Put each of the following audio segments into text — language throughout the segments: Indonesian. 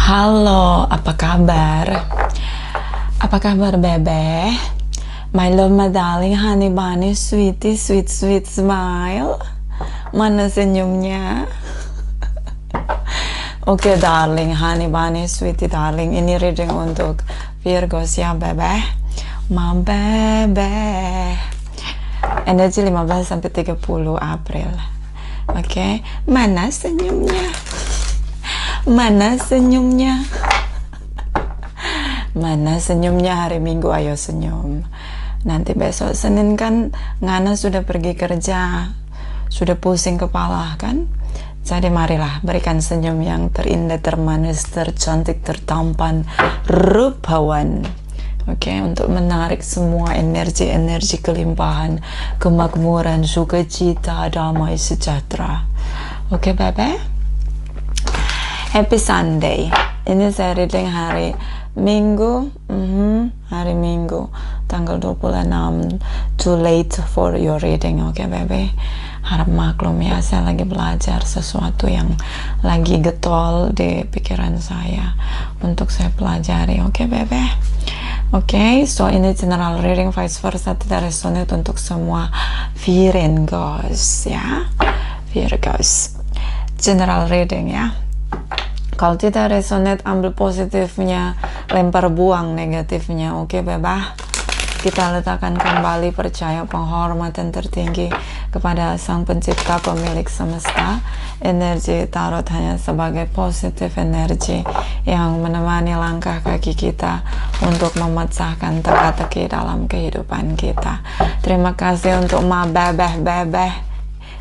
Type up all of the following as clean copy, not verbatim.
Halo, apa kabar? Apa kabar, Bebe? My love, my darling, honey bunny, sweetie, sweet, sweet smile. Mana senyumnya? Oke, darling, honey bunny, sweetie, darling. Ini reading untuk Virgos ya, Bebe. Ma Bebe. Energi 15 sampai 30 April. Oke, mana senyumnya? Mana senyumnya? Mana senyumnya hari Minggu? Ayo senyum. Nanti besok Senin kan Ngana sudah pergi kerja, sudah pusing kepala kan? Jadi marilah berikan senyum yang terindah, termanis, tercantik, tertampan, rupawan. Oke, untuk menarik semua energi-energi kelimpahan, kemakmuran, sukacita, damai, sejahtera. Oke, Bebe? Happy Sunday. Ini saya reading hari Minggu, hari Minggu, tanggal 26. Too late for your reading, oke, Baby? Harap maklum ya, saya lagi belajar sesuatu yang lagi getol di pikiran saya untuk saya pelajari, oke, Baby? Oke, so ini general reading, vice versa tidak resonate untuk semua Virgos ya, Virgos. General reading ya. Kalau tidak resonate, ambil positifnya, lempar buang negatifnya, oke, Bebah? Kita letakkan kembali percaya penghormatan tertinggi kepada Sang Pencipta, pemilik semesta. Energi tarot hanya sebagai positif energi yang menemani langkah kaki kita untuk memecahkan teka-teki dalam kehidupan kita. Terima kasih untuk Ma Bebeh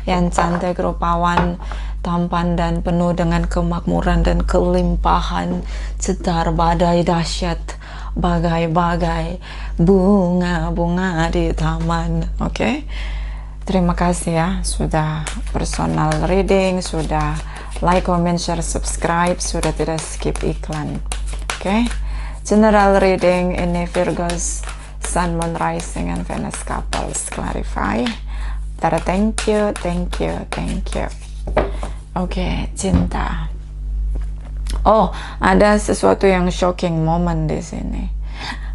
yang cantik, rupawan, tampan dan penuh dengan kemakmuran dan kelimpahan, cetar badai dahsyat, bagai-bagai bunga-bunga di taman. Oke? Terima kasih ya sudah personal reading, sudah like, comment, share, subscribe, sudah tidak skip iklan. Oke? General reading ini Virgos, Sun, Moon, Rising, and Venus couples. Clarify. Tada, thank you. Oke, cinta. Oh, ada sesuatu yang shocking moment di sini.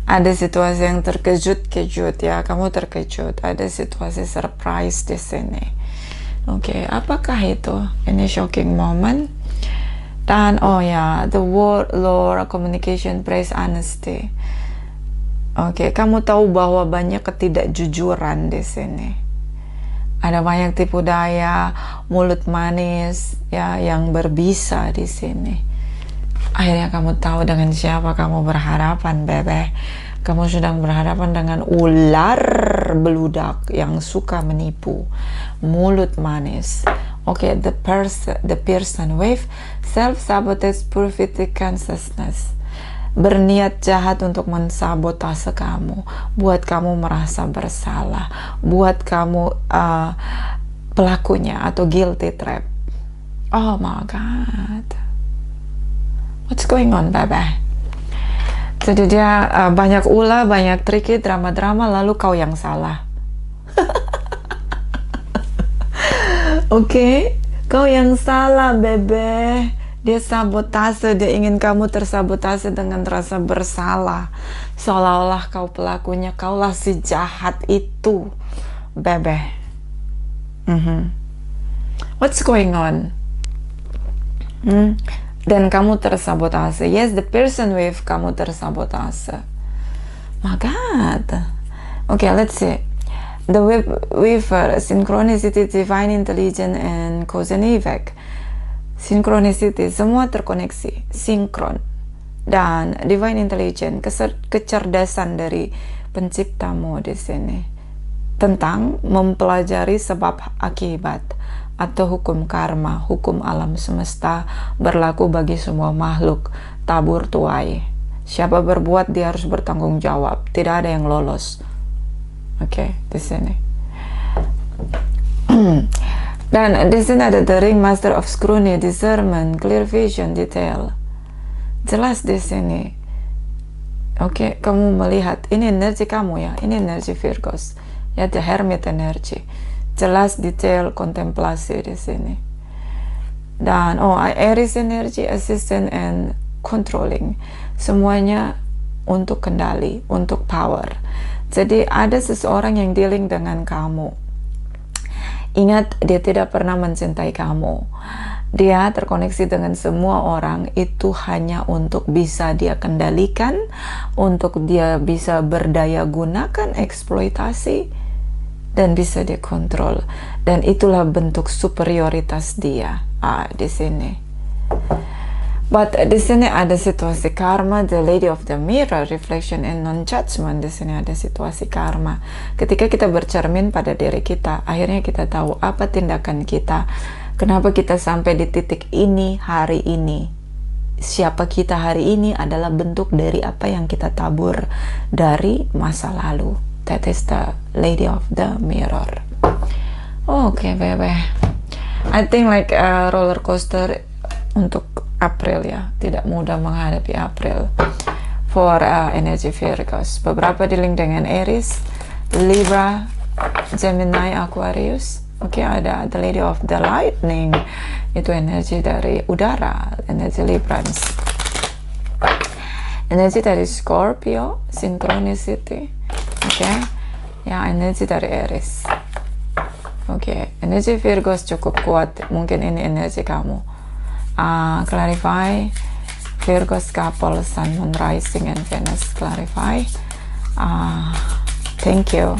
Ada situasi yang terkejut ya, kamu terkejut. Ada situasi surprise di sini. Oke, apakah itu? Ini shocking moment. Dan oh ya, the word Lord communication praise honesty. Oke, kamu tahu bahwa banyak ketidakjujuran di sini. Ada banyak tipu daya, mulut manis ya yang berbisa di sini. Akhirnya kamu tahu dengan siapa kamu berhadapan, Bebe. Kamu sedang berhadapan dengan ular beludak yang suka menipu. Mulut manis. Oke, the person with self-sabotage prophetic consciousness. Berniat jahat untuk mensabotase kamu, buat kamu merasa bersalah, buat kamu pelakunya atau guilty trap. Oh my god, what's going on, Bebe? Jadi dia banyak ulah, banyak tricky, drama-drama, lalu kau yang salah. Oke, kau yang salah, Bebe. Dia sabotase, dia ingin kamu tersabotase dengan rasa bersalah. Seolah-olah kau pelakunya, kaulah si jahat itu, Bebe. What's going on? Dan kamu tersabotase. Yes, the person with kamu tersabotase. My God. Okay, let's see. The weaver, synchronicity, divine intelligence, and cause and effect. Synchronicity, semua terkoneksi, sinkron, dan divine intelligence, kecerdasan dari penciptamu di sini tentang mempelajari sebab akibat atau hukum karma, hukum alam semesta berlaku bagi semua makhluk, tabur tuai. Siapa berbuat dia harus bertanggung jawab, tidak ada yang lolos. Oke, di sini. Dan di sini ada the ring, master of scrutiny, discernment, clear vision, detail. Jelas di sini. Oke, kamu melihat ini energi kamu ya, ini energi Virgos. Ya, the hermit energy. Jelas, detail, kontemplasi di sini. Dan Aries energy, assistant, and controlling, semuanya untuk kendali, untuk power. Jadi ada seseorang yang dealing dengan kamu. Ingat, dia tidak pernah mencintai kamu. Dia terkoneksi dengan semua orang itu hanya untuk bisa dia kendalikan, untuk dia bisa berdaya gunakan, eksploitasi, dan bisa dia kontrol. Dan itulah bentuk superioritas dia di sini. But di sini ada situasi karma, the Lady of the Mirror, reflection and non-judgment. Di sini ada situasi karma. Ketika kita bercermin pada diri kita, akhirnya kita tahu apa tindakan kita, kenapa kita sampai di titik ini hari ini. Siapa kita hari ini adalah bentuk dari apa yang kita tabur dari masa lalu. That is the Lady of the Mirror. Okay, baby. I think like a roller coaster untuk April ya, tidak mudah menghadapi April for energy Virgos. Beberapa dealing dengan Aries, Libra, Gemini, Aquarius. Oke, ada the Lady of the Lightning, itu energi dari udara, energi Librans. Energi dari Scorpio, Synchronicity. Oke, ya energi dari Aries. Oke, energi Virgos cukup kuat, mungkin ini energi kamu. Clarify Virgos couple, Sun, Moon, Rising, and Venus. Clarify. Thank you.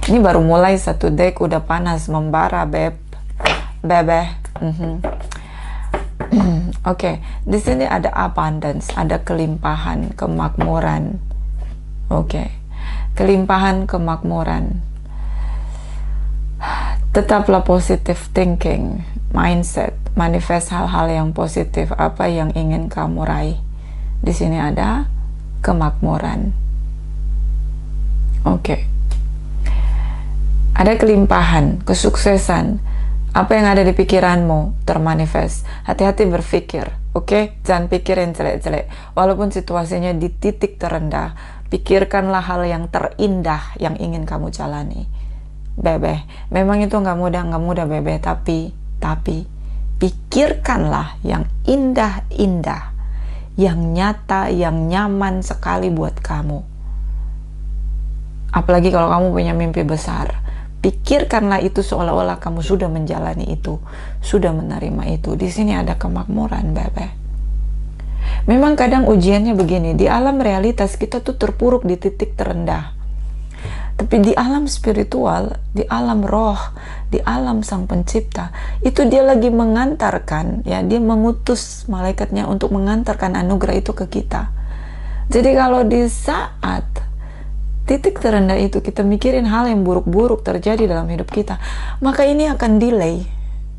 Ini baru mulai satu deck udah panas membara, bebe. Oke, di sini ada abundance, ada kelimpahan, kemakmuran. Oke, kelimpahan, kemakmuran. Tetaplah positive thinking, mindset, manifest hal-hal yang positif, apa yang ingin kamu raih. Di sini ada kemakmuran. Oke. Ada kelimpahan, kesuksesan. Apa yang ada di pikiranmu termanifest. Hati-hati berpikir, oke? Jangan pikir yang jelek-jelek. Walaupun situasinya di titik terendah, pikirkanlah hal yang terindah yang ingin kamu jalani. Bebe, memang itu nggak mudah bebe, tapi pikirkanlah yang indah-indah, yang nyata, yang nyaman sekali buat kamu. Apalagi kalau kamu punya mimpi besar, pikirkanlah itu seolah-olah kamu sudah menjalani itu, sudah menerima itu. Di sini ada kemakmuran, bebe. Memang kadang ujiannya begini, di alam realitas kita tuh terpuruk di titik terendah. Tapi di alam spiritual, di alam roh, di alam sang pencipta, itu dia lagi mengantarkan, ya, dia mengutus malaikatnya untuk mengantarkan anugerah itu ke kita. Jadi kalau di saat titik terendah itu kita mikirin hal yang buruk-buruk terjadi dalam hidup kita, maka ini akan delay,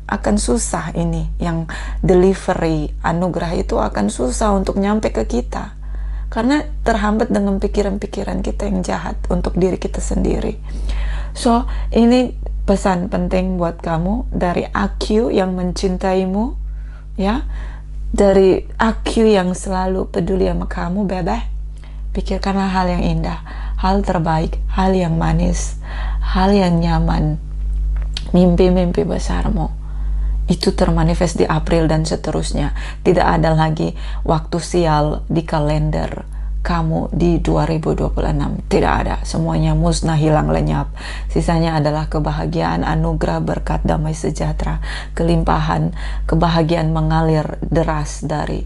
akan susah ini, yang delivery anugerah itu akan susah untuk nyampe ke kita. Karena terhambat dengan pikiran-pikiran kita yang jahat untuk diri kita sendiri. So, ini pesan penting buat kamu dari AQ yang mencintaimu, ya, dari AQ yang selalu peduli sama kamu, bebe. Pikirkanlah hal yang indah, hal terbaik, hal yang manis, hal yang nyaman. Mimpi-mimpi besarmu itu termanifest di April dan seterusnya. Tidak ada lagi waktu sial di kalender kamu di 2026. Tidak ada, semuanya musnah, hilang, lenyap. Sisanya adalah kebahagiaan, anugerah, berkat, damai sejahtera, kelimpahan, kebahagiaan mengalir deras dari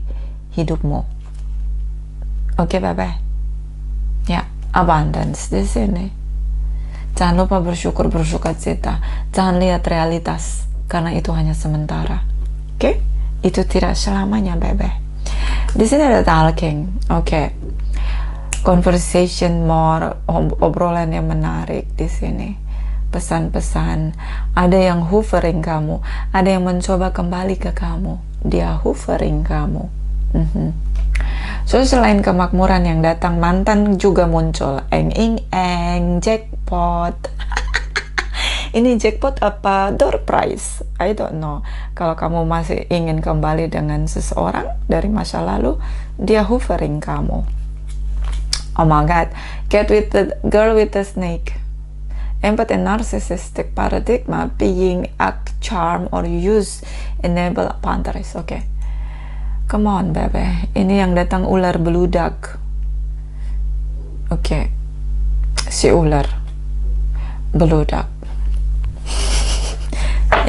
hidupmu. Oke, bebe. Ya, abundance di sini. Jangan lupa bersyukur, bersukacita. Jangan lihat realitas, karena itu hanya sementara. Oke? Itu tidak selamanya, bebe. Di sini ada talking. Oke. Conversation more, obrolan yang menarik di sini. Pesan-pesan. Ada yang hovering kamu, ada yang mencoba kembali ke kamu. Dia hovering kamu. So, selain kemakmuran yang datang, mantan juga muncul. Eng, jackpot. Ini jackpot apa door prize? I don't know. Kalau kamu masih ingin kembali dengan seseorang dari masa lalu, dia hovering kamu. Oh my god. Get with the girl with the snake. Empath and narcissistic paradigm, being, act, charm, or use, enable boundaries. Okay. Come on, bebe. Ini yang datang ular beludak. Oke. Si ular beludak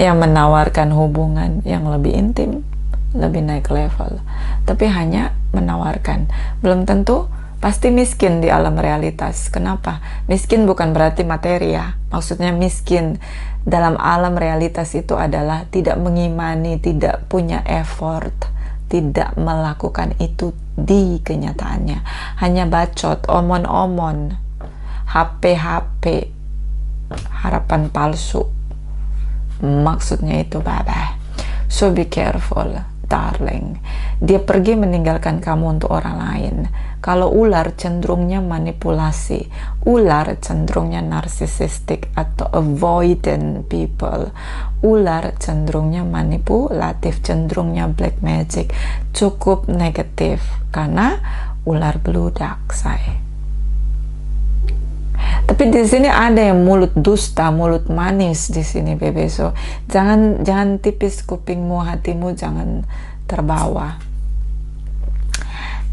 yang menawarkan hubungan yang lebih intim, lebih naik level, tapi hanya menawarkan. Belum tentu pasti miskin di alam realitas. Kenapa? Miskin bukan berarti materi ya. Maksudnya miskin dalam alam realitas itu adalah tidak mengimani, tidak punya effort, tidak melakukan itu di kenyataannya. Hanya bacot, omon-omon, HP-HP, harapan palsu. Maksudnya itu, baba. So be careful, darling. Dia pergi meninggalkan kamu untuk orang lain. Kalau ular cenderungnya manipulasi, ular cenderungnya narsisistik atau avoidant people, ular cenderungnya manipulatif, cenderungnya black magic, cukup negatif karena ular beludak, say. Tapi di sini ada yang mulut dusta, mulut manis di sini, bebe. So jangan tipis kupingmu, hatimu jangan terbawa.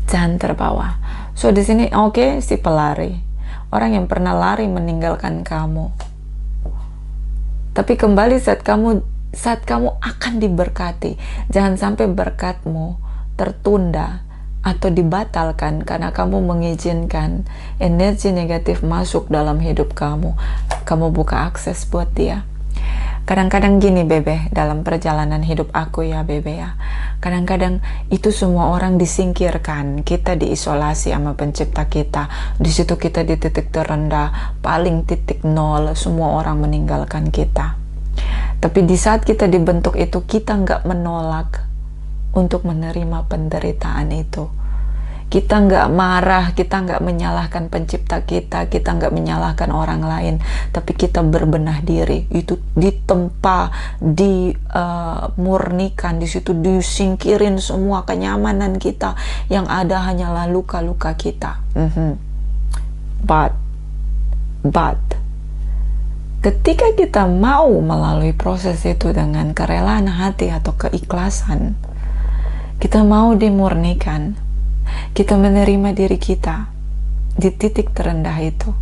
Jangan terbawa. So di sini oke, si pelari, orang yang pernah lari meninggalkan kamu. Tapi kembali saat kamu akan diberkati. Jangan sampai berkatmu tertunda atau dibatalkan karena kamu mengizinkan energi negatif masuk dalam hidup kamu. Kamu buka akses buat dia. Kadang-kadang gini, bebe, dalam perjalanan hidup aku ya, bebe ya. Kadang-kadang itu semua orang disingkirkan, kita diisolasi sama pencipta kita. Di situ kita di titik terendah, paling titik nol, semua orang meninggalkan kita. Tapi di saat kita dibentuk itu, kita nggak menolak untuk menerima penderitaan itu. Kita nggak marah, kita nggak menyalahkan pencipta kita nggak menyalahkan orang lain, tapi kita berbenah diri. Itu ditempa, dimurnikan, di situ disingkirin semua kenyamanan kita, yang ada hanyalah luka-luka kita. But ketika kita mau melalui proses itu dengan kerelaan hati atau keikhlasan, kita mau dimurnikan, kita menerima diri kita di titik terendah itu,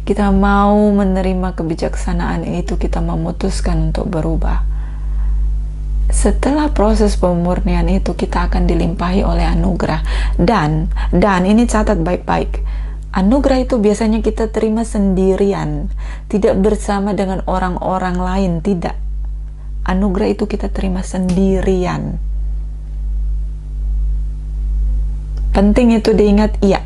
kita mau menerima kebijaksanaan itu, kita memutuskan untuk berubah. Setelah proses pemurnian itu, kita akan dilimpahi oleh anugerah. Dan ini catat baik-baik, anugerah itu biasanya kita terima sendirian, tidak bersama dengan orang-orang lain, tidak. Anugerah itu kita terima sendirian. Penting itu diingat, iya.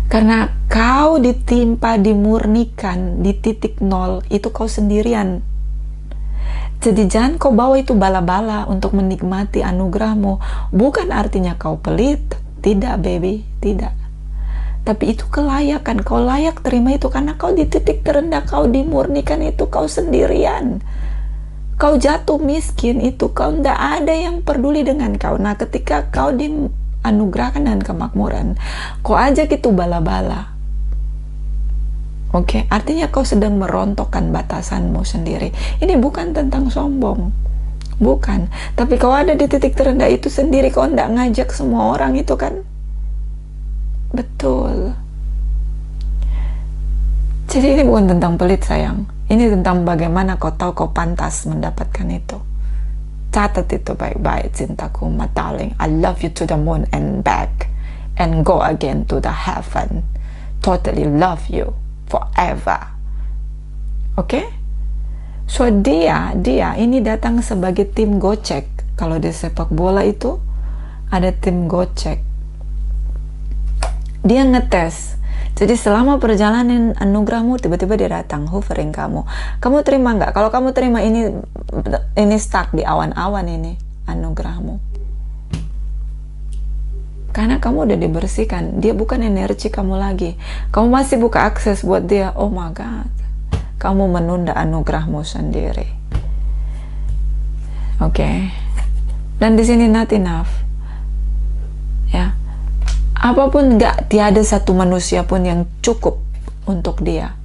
Karena kau ditimpa, dimurnikan di titik nol, itu kau sendirian. Jadi jangan kau bawa itu bala-bala untuk menikmati anugerahmu. Bukan artinya kau pelit, tidak, baby, tidak. Tapi itu kelayakan, kau layak terima itu karena kau di titik terendah, kau dimurnikan itu, kau sendirian. Kau jatuh miskin itu, kau tidak ada yang peduli dengan kau. Nah, ketika kau anugerahkan dan kemakmuran, kau ajak itu bala-bala. Oke, artinya kau sedang merontokkan batasanmu sendiri. Ini bukan tentang sombong, bukan. Tapi kau ada di titik terendah itu sendiri, kau tidak ngajak semua orang itu kan. Betul. Jadi ini bukan tentang pelit, sayang. Ini tentang bagaimana kau tahu kau pantas mendapatkan itu. Catat itu baik-baik, cintaku, my darling. I love you to the moon and back, and go again to the heaven. Totally love you forever. Oke? So dia ini datang sebagai tim gocek. Kalau di sepak bola itu ada tim gocek. Dia ngetes. Jadi selama perjalanan anugerahmu, tiba-tiba dia datang, hovering kamu. Kamu terima nggak? Kalau kamu terima, ini stuck di awan-awan ini anugerahmu. Karena kamu udah dibersihkan. Dia bukan energi kamu lagi. Kamu masih buka akses buat dia. Oh my God. Kamu menunda anugerahmu sendiri. Oke. Dan di sini not enough. Ya. Apapun, tiada satu manusia pun yang cukup untuk dia.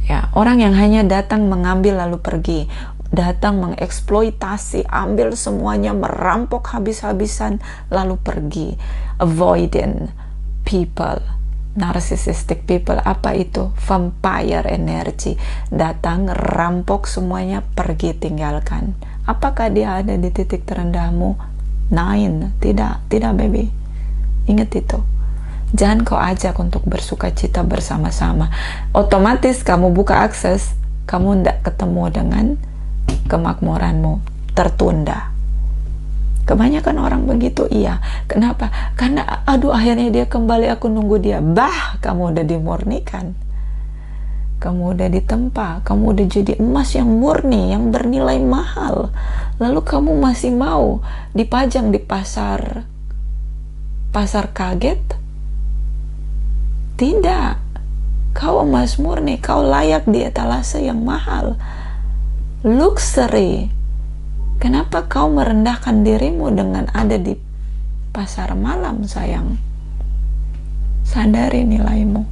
Ya, orang yang hanya datang mengambil lalu pergi. datang mengeksploitasi, ambil semuanya, merampok habis-habisan, lalu pergi. Avoidant people, narcissistic people, apa itu? Vampire energy, datang, rampok semuanya, pergi, tinggalkan. Apakah dia ada di titik terendahmu? Nine, tidak baby. Ingat itu. Jangan kau ajak untuk bersuka cita bersama-sama. Otomatis kamu buka akses, kamu tidak ketemu dengan kemakmuranmu, tertunda. Kebanyakan orang begitu, iya. Kenapa? Karena aduh akhirnya dia kembali, aku nunggu dia. Bah, kamu udah dimurnikan. Kamu udah ditempa, kamu udah jadi emas yang murni, yang bernilai mahal. Lalu kamu masih mau dipajang di pasar kaget? Tidak. Kau emas murni, kau layak di etalase yang mahal. Luxury. Kenapa kau merendahkan dirimu dengan ada di pasar malam, sayang? Sadari nilaimu.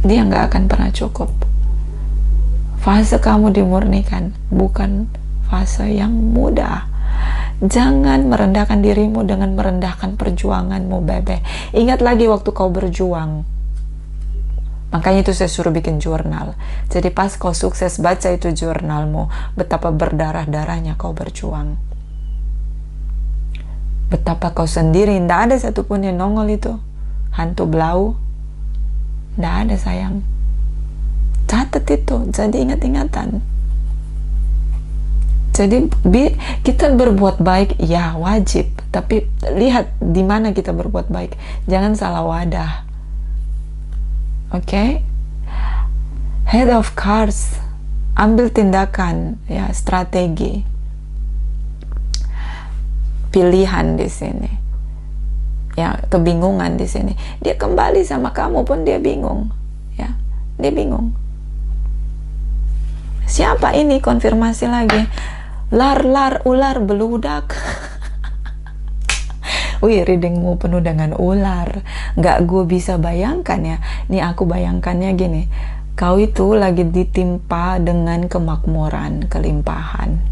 Dia nggak akan pernah cukup. Fase kamu dimurnikan, bukan fase yang mudah. Jangan merendahkan dirimu dengan merendahkan perjuanganmu, bebe. Ingat lagi waktu kau berjuang. Makanya itu saya suruh bikin jurnal. Jadi pas kau sukses, baca itu jurnalmu, betapa berdarah-darahnya kau berjuang. Betapa kau sendiri, tidak ada satupun yang nongol itu. Hantu belau, tidak ada, sayang. Catat itu, jadi ingat-ingatan. Jadi kita berbuat baik, ya wajib. Tapi lihat di mana kita berbuat baik. Jangan salah wadah. Oke? Head of cards, ambil tindakan, ya, strategi. Pilihan di sini. Ya, kebingungan di sini. Dia kembali sama kamu pun dia bingung. Ya, dia bingung. Siapa ini? Konfirmasi lagi. Lar, ular beludak. Wih, readingmu penuh dengan ular. Nggak gue bisa bayangkan ya. Nih aku bayangkannya gini. Kau itu lagi ditimpa dengan kemakmuran, kelimpahan.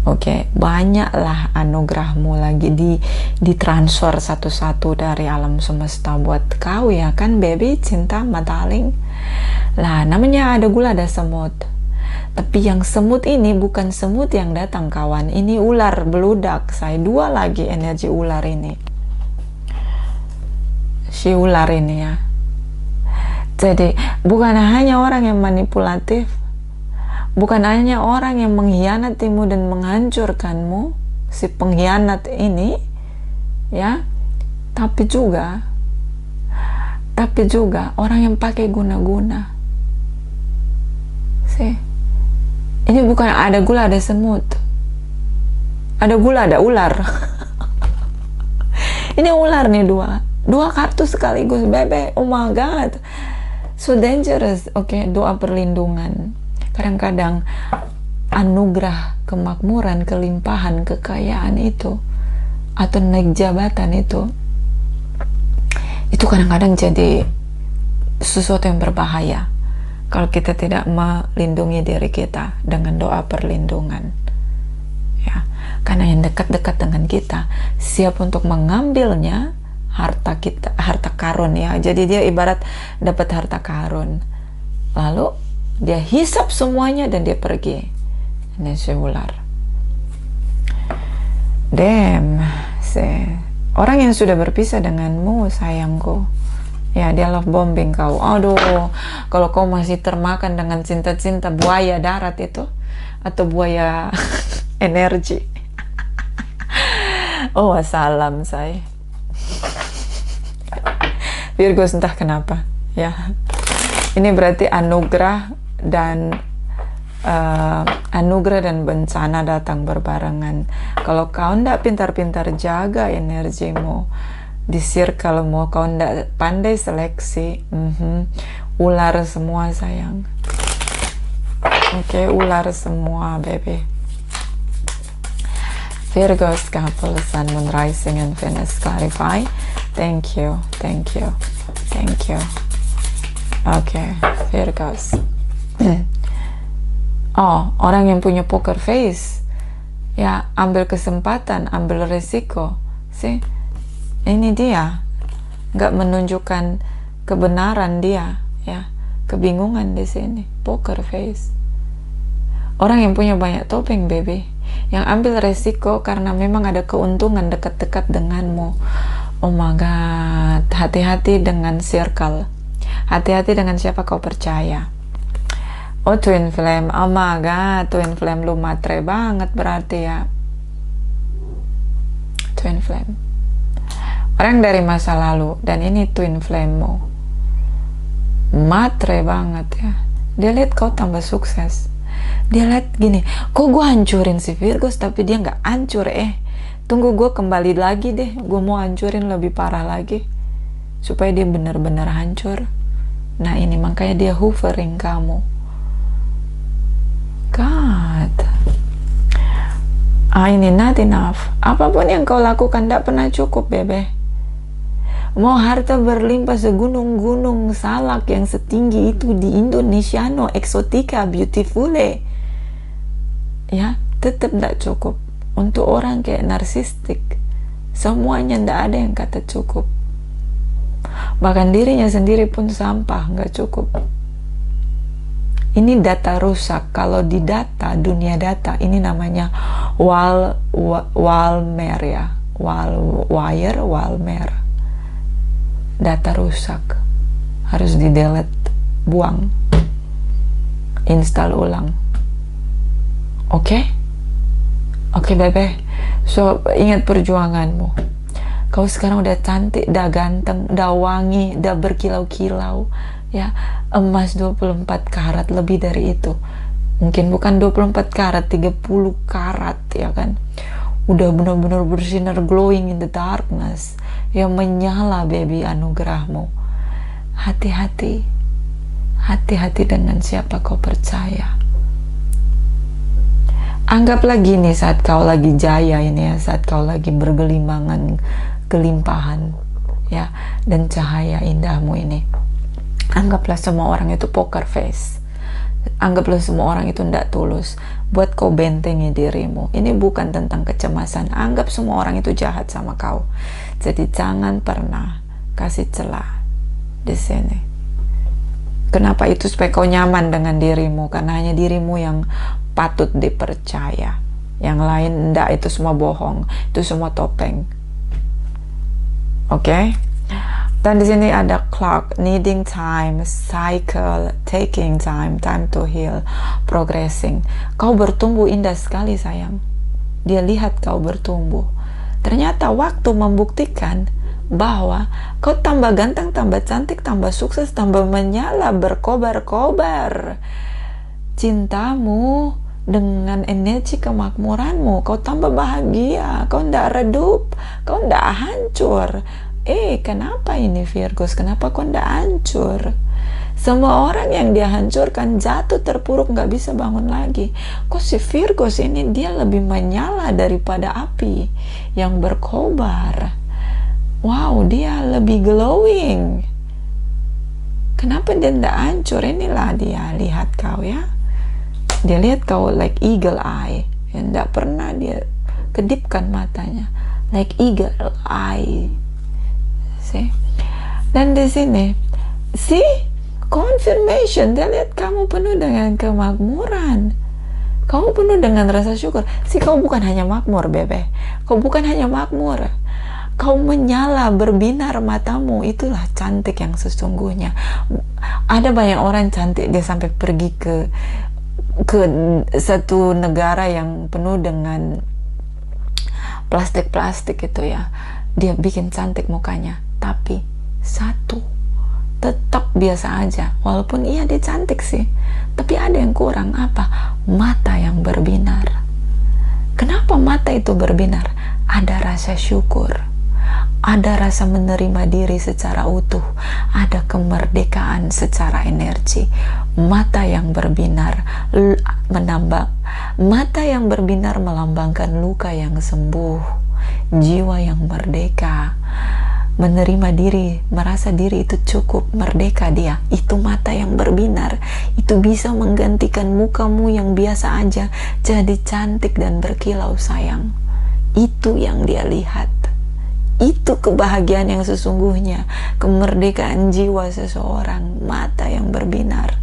Oke, banyaklah anugerahmu lagi ditransfer satu-satu dari alam semesta buat kau, ya kan, baby, cinta, mataling. Lah, namanya ada gula, ada semut. Tapi yang semut ini bukan semut yang datang, kawan. Ini ular beludak. Saya dua lagi energi ular ini. Si ular ini, ya. Jadi bukan hanya orang yang manipulatif, bukan hanya orang yang mengkhianatimu dan menghancurkanmu, si pengkhianat ini, ya, tapi juga orang yang pakai guna-guna. Ini bukan ada gula ada semut, ada gula ada ular. Ini ular nih, dua kartu sekaligus, bebe. Oh my god, so dangerous. Oke, doa perlindungan. Kadang-kadang anugerah kemakmuran, kelimpahan, kekayaan itu, atau naik jabatan itu kadang-kadang jadi sesuatu yang berbahaya kalau kita tidak melindungi diri kita dengan doa perlindungan, ya. Karena yang dekat-dekat dengan kita siap untuk mengambilnya, harta kita, harta karun, ya. Jadi dia ibarat dapat harta karun, lalu dia hisap semuanya dan dia pergi. Ini si ular. Orang yang sudah berpisah denganmu, sayangku, ya, dia love bombing kau. Aduh, kalau kau masih termakan dengan cinta-cinta buaya darat itu, atau buaya energi. Oh, wassalam, say. Virgo, entah kenapa, ya. Ini berarti anugerah dan bencana datang berbarengan. Kalau kau ndak pintar-pintar jaga energimu di circlemu, kau ndak pandai seleksi, ular semua, sayang. Oke, ular semua, baby. Virgos couple, Sun, Moon, Rising, and Venus clarify. Thank you. Oke, Virgos. Oh, orang yang punya poker face, ya ambil kesempatan, ambil resiko. Sih, ini dia nggak menunjukkan kebenaran dia, ya, kebingungan di sini, poker face. Orang yang punya banyak topeng, baby, yang ambil resiko karena memang ada keuntungan dekat-dekat denganmu. Oh my god, hati-hati dengan circle, hati-hati dengan siapa kau percaya. Oh, twin flame, oh my god, twin flame lu matre banget berarti ya. Twin flame, orang dari masa lalu, dan ini twin flame-mu, matre banget ya. Dia lihat kau tambah sukses, dia lihat gini, kok gue hancurin si Virgos tapi dia nggak hancur, tunggu gue kembali lagi deh, gue mau hancurin lebih parah lagi supaya dia benar-benar hancur. Nah ini makanya dia hovering kamu. God, ini not enough. Apapun yang kau lakukan tidak pernah cukup, bebe. Mau harta berlimpah segunung-gunung salak yang setinggi itu di Indonesiano Exotica Beautifule, ya tetap tidak cukup. Untuk orang kayak narsistik, semuanya tidak ada yang kata cukup. Bahkan dirinya sendiri pun sampah, nggak cukup. Ini data rusak. Kalau di data, dunia data, ini namanya Walmer ya, Walmer. Data rusak, harus di delete, buang, install ulang. Oke, bebe. So ingat perjuanganmu. Kau sekarang udah cantik, udah ganteng, udah wangi, udah berkilau-kilau, ya, emas 24 karat, lebih dari itu. Mungkin bukan 24 karat, 30 karat, ya kan. Udah benar-benar bersinar, glowing in the darkness, yang menyala, baby, anugerahmu. Hati-hati, hati-hati dengan siapa kau percaya. Anggaplah gini, saat kau lagi jaya ini ya, saat kau lagi bergelimbangan kelimpahan, ya, dan cahaya indahmu ini, anggaplah semua orang itu poker face. Anggaplah semua orang itu tidak tulus buat kau bentengi dirimu. Ini bukan tentang kecemasan. Anggap semua orang itu jahat sama kau. Jadi jangan pernah kasih celah di sini. Kenapa itu? Supaya kau nyaman dengan dirimu, karena hanya dirimu yang patut dipercaya. Yang lain enggak, itu semua bohong, itu semua topeng. Oke? Dan di sini ada clock, needing time, cycle, taking time, time to heal, progressing. Kau bertumbuh indah sekali, sayang. Dia lihat kau bertumbuh. Ternyata waktu membuktikan bahwa kau tambah ganteng, tambah cantik, tambah sukses, tambah menyala, berkobar-kobar. Cintamu dengan energi kemakmuranmu, kau tambah bahagia, kau tidak redup, kau tidak hancur. Kenapa ini Virgos? Kenapa kau tidak hancur? Semua orang yang dia hancurkan jatuh terpuruk, nggak bisa bangun lagi. Kok si Virgos ini dia lebih menyala daripada api yang berkobar. Wow, dia lebih glowing. Kenapa dia tidak hancur? Inilah dia lihat kau ya. Dia lihat kau like eagle eye. Yang tidak pernah dia kedipkan matanya. Like eagle eye. See? Dan di sini, confirmation. Dia lihat kamu penuh dengan kemakmuran. Kamu penuh dengan rasa syukur. Kau bukan hanya makmur, bebe. Kau bukan hanya makmur. Kau menyala, berbinar matamu. Itulah cantik yang sesungguhnya. Ada banyak orang cantik, dia sampai pergi ke satu negara yang penuh dengan plastik-plastik itu ya. Dia bikin cantik mukanya. Tapi satu tetap biasa aja, walaupun iya dia cantik sih, tapi ada yang kurang. Apa? Mata yang berbinar. Kenapa mata itu berbinar? Ada rasa syukur, ada rasa menerima diri secara utuh, ada kemerdekaan secara energi. Mata yang berbinar mata yang berbinar melambangkan luka yang sembuh, jiwa yang merdeka. menerima diri, merasa diri itu cukup, merdeka dia. Itu mata yang berbinar. Itu bisa menggantikan mukamu yang biasa aja jadi cantik dan berkilau sayang. Itu yang dia lihat. Itu kebahagiaan yang sesungguhnya, kemerdekaan jiwa seseorang, mata yang berbinar.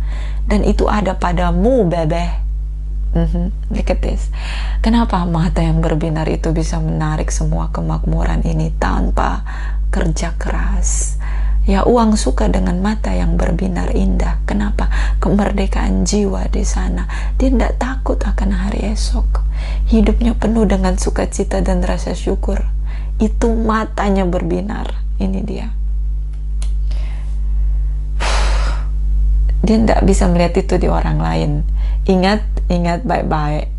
Dan itu ada padamu, bebeh. Look at this. Kenapa mata yang berbinar itu bisa menarik semua kemakmuran ini tanpa kerja keras? Ya, uang suka dengan mata yang berbinar indah. Kenapa? Kemerdekaan jiwa di sana. Dia tidak takut akan hari esok. Hidupnya penuh dengan sukacita dan rasa syukur. Itu matanya berbinar. Ini dia. Dia tidak bisa melihat itu di orang lain. Ingat baik-baik.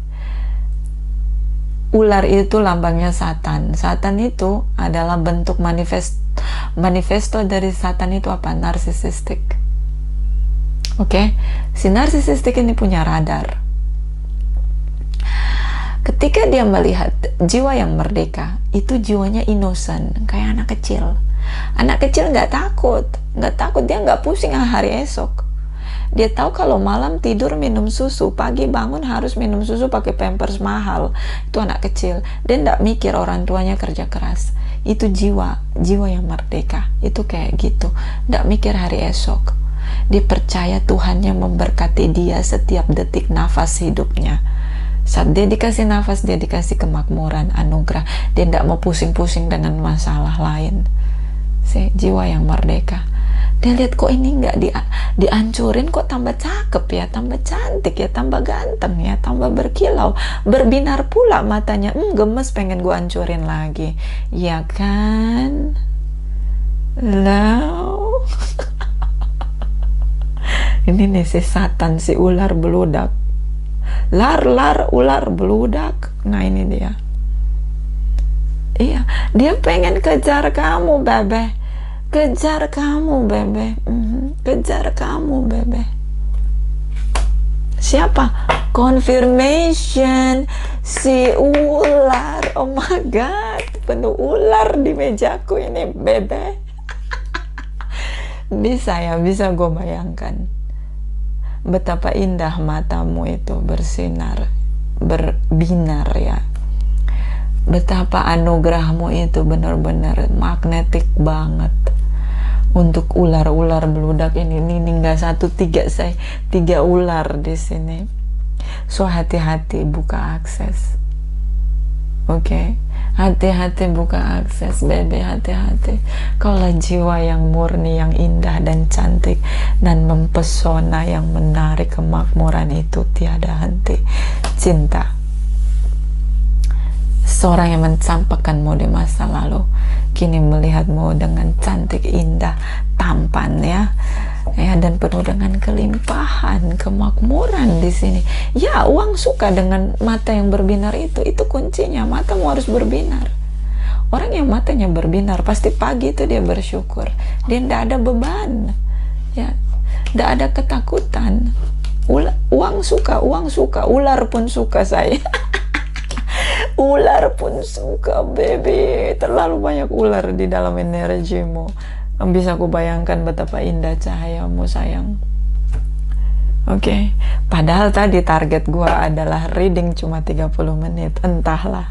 Ular itu lambangnya Satan. Satan itu adalah bentuk manifesto dari Satan itu apa? Narsisistik. Oke? Si narsisistik ini punya radar. Ketika dia melihat jiwa yang merdeka, itu jiwanya innocent, kayak anak kecil. Anak kecil nggak takut, dia nggak pusing hari esok. Dia tahu kalau malam tidur minum susu, pagi bangun harus minum susu pakai pampers mahal. Itu anak kecil. Dia tidak mikir orang tuanya kerja keras. Itu jiwa yang merdeka. Itu kayak gitu. Tidak mikir hari esok. Dia percaya Tuhannya memberkati dia setiap detik nafas hidupnya. Saat dia dikasih nafas, dia dikasih kemakmuran, anugerah. Dia tidak mau pusing-pusing dengan masalah lain. Jiwa yang merdeka. Dia lihat kok ini nggak dihancurin, kok tambah cakep ya, tambah cantik ya, tambah ganteng ya, tambah berkilau, berbinar pula matanya. Gemes, pengen gue hancurin lagi, ya kan? Loh. Ini nih si Satan, si ular beludak. Ular beludak. Nah ini dia. Iya, dia pengen kejar kamu, bebe. Kejar kamu, bebe. Kejar kamu, bebe. Siapa? Confirmation. Si ular. Oh my god, penuh ular di mejaku ini, bebe. Bisa gue bayangkan betapa indah matamu itu bersinar, berbinar ya. Betapa anugerahmu itu benar-benar magnetik banget untuk ular-ular beludak ini nggak 3 ular di sini. So hati-hati buka akses. Oke? Hati-hati buka akses, bebe, hati-hati. Kaulah jiwa yang murni, yang indah dan cantik dan mempesona, yang menarik kemakmuran itu tiada henti. Cinta. Seorang yang mencampakkanmu di masa lalu kini melihatmu dengan cantik, indah, tampan ya, dan penuh dengan kelimpahan, kemakmuran di sini. Ya, uang suka dengan mata yang berbinar itu kuncinya. Matamu harus berbinar. Orang yang matanya berbinar pasti pagi itu dia bersyukur. Dia tidak ada beban, ya, tidak ada ketakutan. Uang suka, ular pun suka saya. Ular pun suka, baby. Terlalu banyak ular di dalam energimu. Bisa aku bayangkan betapa indah cahayamu, sayang. Oke. Padahal tadi target gua adalah reading cuma 30 menit. Entahlah.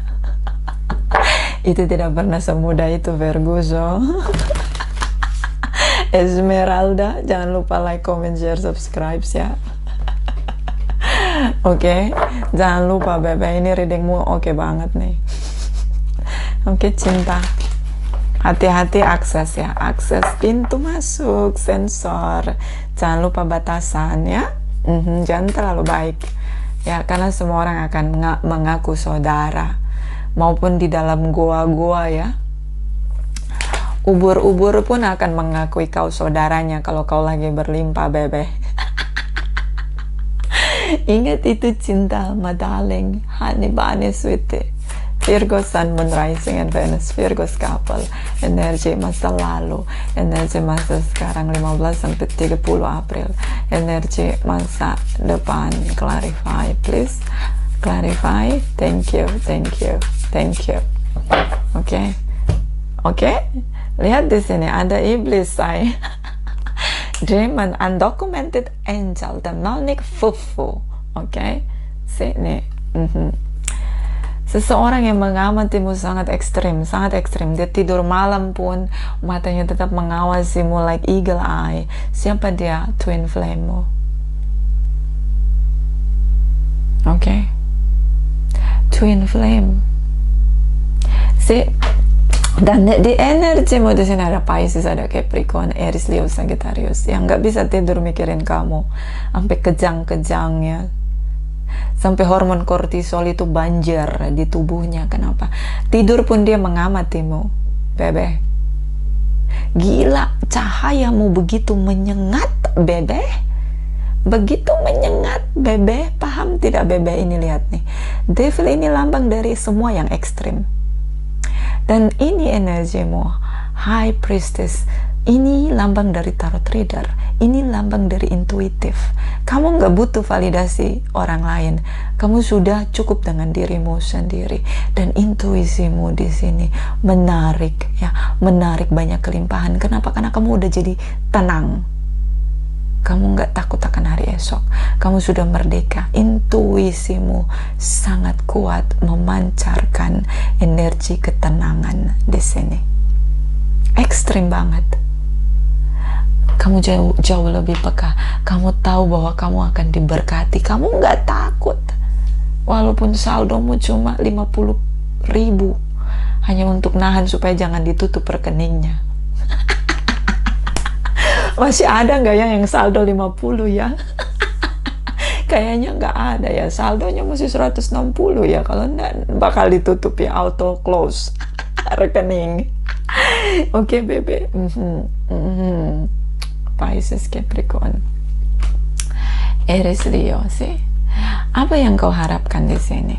Itu tidak pernah semudah itu, Virgozo. Esmeralda, jangan lupa like, comment, share, subscribe ya. Oke, jangan lupa bebe, ini readingmu oke banget nih. Oke, cinta. Hati-hati akses ya, akses pintu masuk, sensor. Jangan lupa batasan ya. Jangan terlalu baik ya, karena semua orang akan mengaku saudara, maupun di dalam goa-goa ya. Ubur-ubur pun akan mengakui kau saudaranya kalau kau lagi berlimpah, bebe. Ingat itu cinta, my darling, honey bunny sweetie. Virgo Sun, Moon Rising, and Venus, Virgo couple. Energi masa lalu, energi masa sekarang 15 sampai 30 April. Energi masa depan, clarify please. Clarify, thank you. Oke. Lihat di sini ada iblis, say. Demon, undocumented angel, demonic fufu. Oke, sini. Seseorang yang mengamatimu sangat ekstrim, sangat ekstrim. Dia tidur malam pun matanya tetap mengawasimu like eagle eye. Siapa dia? Twin flame-mu. Oke, twin flame. Dan di energimu di sini ada Pisces, ada Capricorn, Aries, Leo, Sagittarius yang nggak bisa tidur mikirin kamu sampai kejang-kejangnya, sampai hormon kortisol itu banjir di tubuhnya. Kenapa? Tidur pun dia mengamatimu, bebe. Gila, cahayamu begitu menyengat, bebe. Begitu menyengat, bebe. Paham tidak, bebe? Ini lihat nih, devil ini lambang dari semua yang ekstrim. Dan ini energimu, High Priestess, ini lambang dari tarot reader, ini lambang dari intuitif. Kamu nggak butuh validasi orang lain, kamu sudah cukup dengan dirimu sendiri. Dan intuisimu di sini menarik, ya, menarik banyak kelimpahan. Kenapa? Karena kamu udah jadi tenang. Kamu nggak takut akan hari esok. Kamu sudah merdeka. Intuisimu sangat kuat, memancarkan energi ketenangan di sini. Ekstrim banget. Kamu jauh lebih peka. Kamu tahu bahwa kamu akan diberkati. Kamu nggak takut. Walaupun saldomu cuma 50.000, hanya untuk nahan supaya jangan ditutup rekeningnya. Masih ada nggak ya yang saldo 50 ya? Kayaknya nggak ada ya, saldonya masih 160 ya. Kalau enggak bakal ditutup ya, auto close rekening. Oke, bebe. Pisces, Capricorn, Aries, Leo sih. Apa yang kau harapkan di sini?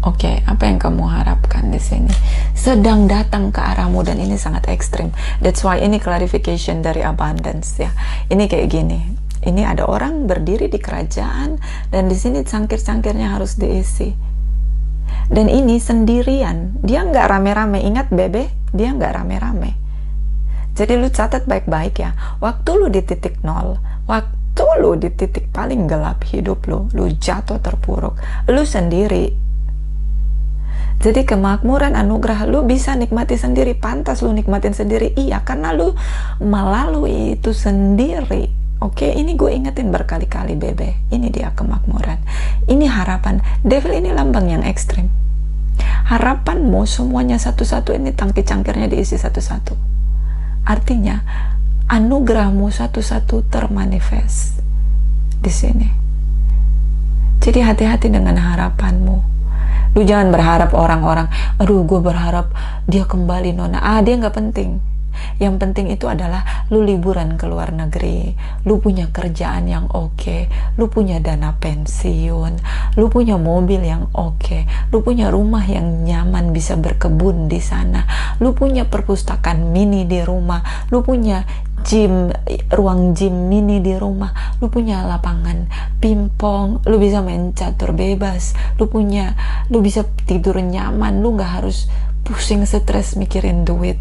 Oke, apa yang kamu harapkan di sini? Sedang datang ke arahmu dan ini sangat ekstrim. That's why ini clarification dari abundance ya. Ini kayak gini. Ini ada orang berdiri di kerajaan dan di sini cangkir-cangkirnya harus diisi. Dan ini sendirian. Dia nggak rame-rame. Ingat, bebe, dia nggak rame-rame. Jadi lu catat baik-baik ya. Waktu lu di titik nol, waktu lu di titik paling gelap hidup lu jatuh terpuruk, lu sendiri. Jadi kemakmuran, anugerah lu bisa nikmati sendiri, pantas lu nikmatin sendiri. Iya, karena lu melalui itu sendiri. Oke, ini gue ingetin berkali-kali, bebe. Ini dia kemakmuran. Ini harapan. Devil ini lambang yang ekstrim. Harapanmu semuanya satu-satu, ini tangki cangkirnya diisi satu-satu. Artinya anugerahmu satu-satu termanifest di sini. Jadi hati-hati dengan harapanmu. Lu jangan berharap orang-orang, aduh gue berharap dia kembali nona. Dia nggak penting. Yang penting itu adalah lu liburan ke luar negeri, lu punya kerjaan yang oke, lu punya dana pensiun, lu punya mobil yang oke, lu punya rumah yang nyaman bisa berkebun di sana, lu punya perpustakaan mini di rumah, lu punya gym, ruang gym mini di rumah, lu punya lapangan pingpong, lu bisa main catur bebas, lu bisa tidur nyaman, lu nggak harus pusing stres mikirin duit.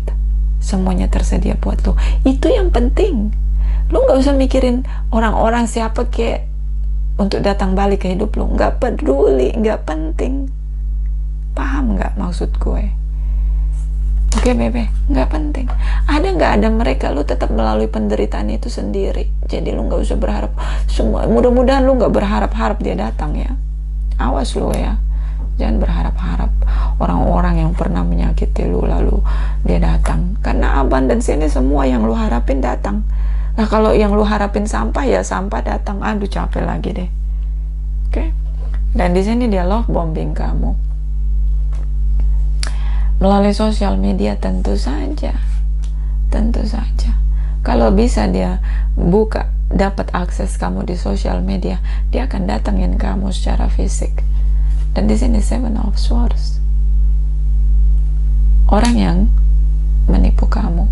Semuanya tersedia buat lu. Itu yang penting. Lu nggak usah mikirin orang-orang siapa kayak untuk datang balik ke hidup lu. Nggak peduli, nggak penting. Paham nggak maksud gue? Oke, bebe, nggak penting. Ada nggak ada mereka, lu tetap melalui penderitaan itu sendiri. Jadi lu nggak usah berharap semua. Mudah-mudahan lu nggak berharap-harap dia datang ya. Awas lu ya. Jangan berharap-harap orang-orang yang pernah menyakiti lu lalu dia datang. Karena abundance ini semua yang lu harapin datang. Nah, kalau yang lu harapin sampah, ya sampah datang. Aduh, capek lagi deh. Oke. Dan di sini dia love bombing kamu. Melalui sosial media tentu saja. Tentu saja. Kalau bisa dia dapat akses kamu di sosial media, dia akan datangin kamu secara fisik. Dan di sini Seven of Swords. Orang yang menipu kamu.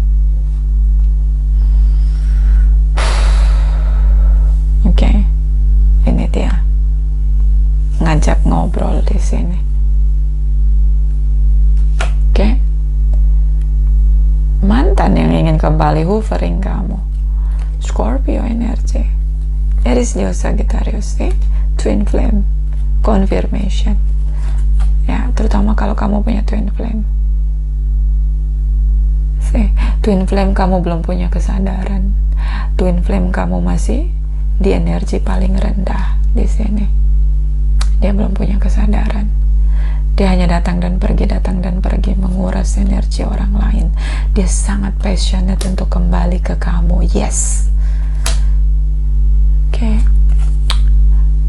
Oke. Ini dia. Ngajak ngobrol di sini. Oke. mantan yang ingin kembali hovering kamu. Scorpio energy, Aries, Leo, Sagittarius, twin flame confirmation ya, terutama kalau kamu punya twin flame. Twin flame kamu belum punya kesadaran. Twin flame kamu masih di energi paling rendah di sini. Dia belum punya kesadaran. Dia hanya datang dan pergi, menguras energi orang lain. Dia sangat passionate untuk kembali ke kamu. Yes. Oke.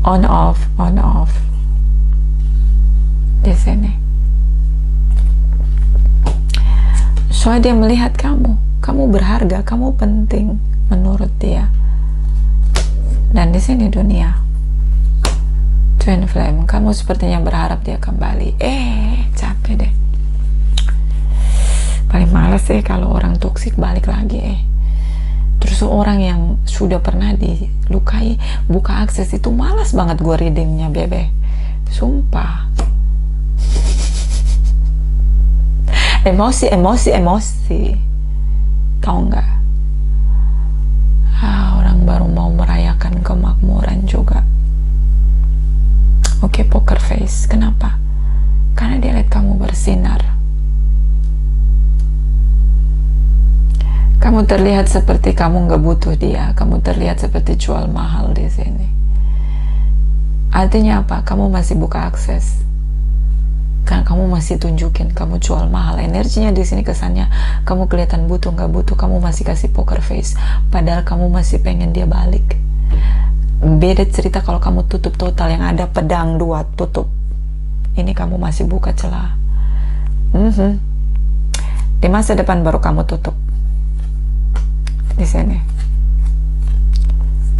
On off di sini. Soalnya dia melihat kamu berharga, kamu penting menurut dia. Dan di sini dunia, twin flame, kamu sepertinya berharap dia kembali. Capek deh. Paling males kalau orang toksik balik lagi. Terus orang yang sudah pernah dilukai buka akses itu malas banget gue readingnya, bebe. Sumpah. Emosi. Tahu nggak? Orang baru mau merayakan kemakmuran juga. Oke, poker face. Kenapa? Karena dia lihat kamu bersinar. Kamu terlihat seperti kamu nggak butuh dia. Kamu terlihat seperti jual mahal di sini. Artinya apa? Kamu masih buka akses. Karena kamu masih tunjukin kamu jual mahal. Energinya di sini kesannya kamu kelihatan butuh nggak butuh, kamu masih kasih poker face, padahal kamu masih pengen dia balik. Beda cerita kalau kamu tutup total, yang ada pedang dua tutup. Ini kamu masih buka celah. Di masa depan baru kamu tutup di sini.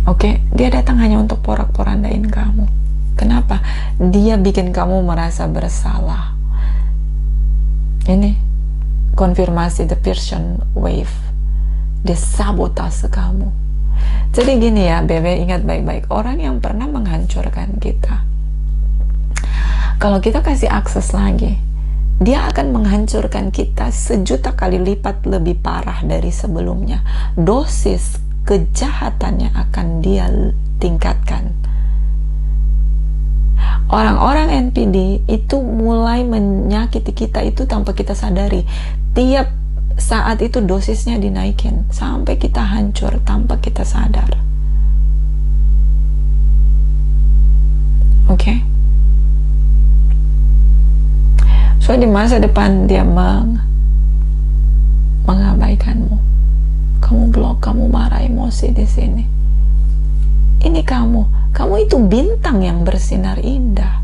Oke, dia datang hanya untuk porak-porandain kamu. Kenapa? Dia bikin kamu merasa bersalah. Ini konfirmasi the Persian wave. Dia sabotase kamu. Jadi gini ya, bebe, ingat baik-baik. Orang yang pernah menghancurkan kita, kalau kita kasih akses lagi, dia akan menghancurkan kita 1.000.000 kali lipat lebih parah dari sebelumnya. Dosis kejahatannya akan dia tingkatkan. Orang-orang NPD itu mulai menyakiti kita itu tanpa kita sadari. Tiap saat itu dosisnya dinaikin sampai kita hancur tanpa kita sadar. Oke? So di masa depan dia mengabaikanmu. Kamu blok, kamu marah, emosi di sini. Ini kamu itu bintang yang bersinar indah.